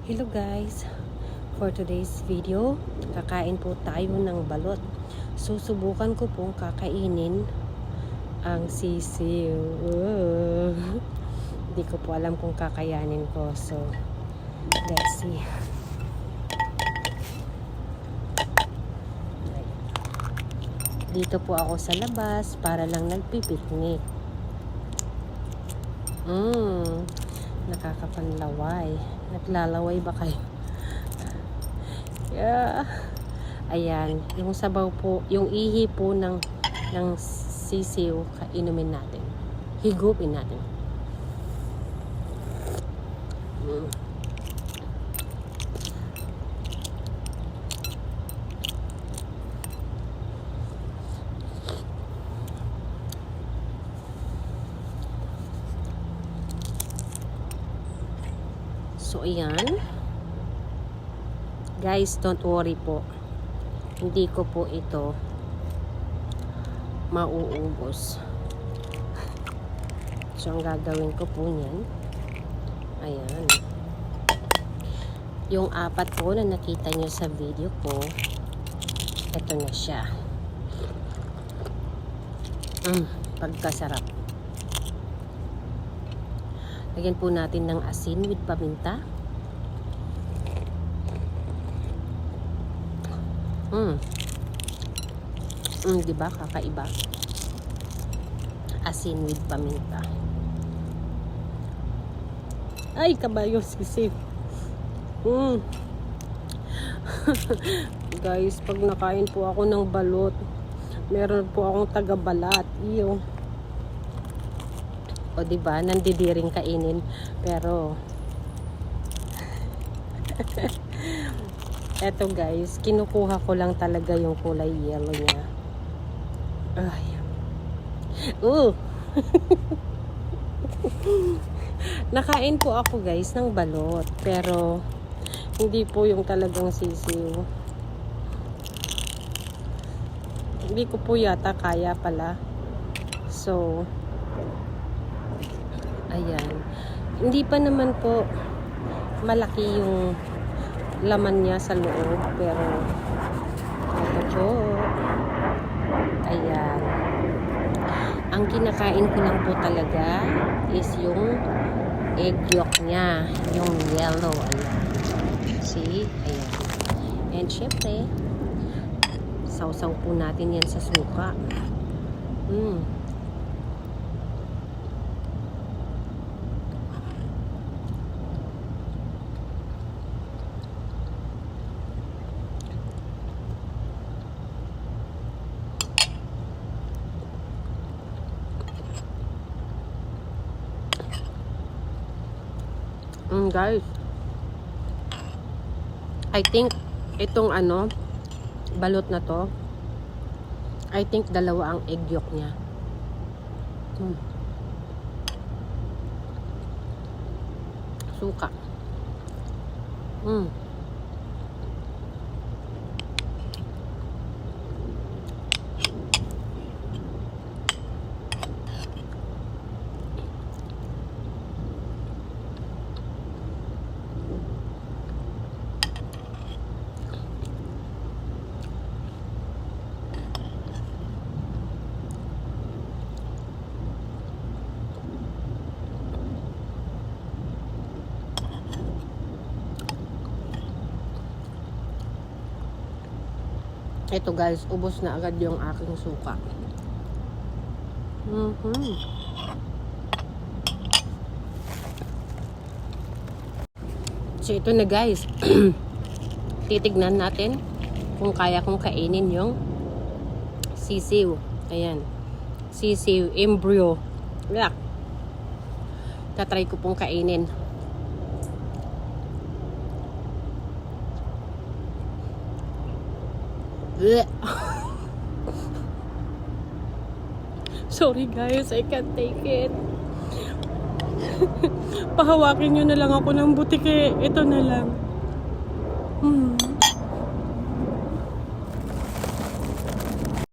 Hello guys, for today's video, kakain po tayo ng balot. Susubukan ko pong kakainin ang sisiw. Hindi ko po alam kung kakayanin ko. So, let's see. Dito po ako sa labas para lang nagpipiknik. Nakakapanlaway. Naglalaway ba kayo? Yeah. Ayan, yung sabaw po, yung ihi po ng sisiw, kainumin natin. Higupin natin. So, ayan. Guys, don't worry po. Hindi ko po ito mauubos. So, ang gagawin ko po niyan, ayan. Yung apat po na nakita nyo sa video ko, ito na siya. Pagkasarap. Lagyan po natin ng asin with paminta. Diba? Kakaiba. Asin with paminta. Ay, kabayo sisip. Guys, pag nakain po ako ng balot, meron po akong taga-balat. Iyo. O diba, nandidiring kainin. Pero eto guys, kinukuha ko lang talaga yung kulay yellow niya. Ay. Nakain po ako guys ng balot. Pero hindi po yung talagang sisiw. Hindi ko po yata kaya pala. So, ayan. Hindi pa naman po malaki yung laman niya sa loob. Pero, ito po. Ayan. Ang kinakain ko lang po talaga is yung egg yolk niya. Yung yellow. Ayan. See? Ayan. And syempre, sausaw po natin yan sa suka. Guys, I think itong balot na to, I think dalawa ang egg yolk niya. Suka. Ito guys, ubos na agad yung aking suka. So ito na guys. Titignan natin kung kaya kong kainin yung sisiw. Ayan. Sisiw, embryo. Look. Tatry ko pong kainin. Sorry guys, I can't take it. Pahawakin nyo na lang ako ng butike. Ito na lang.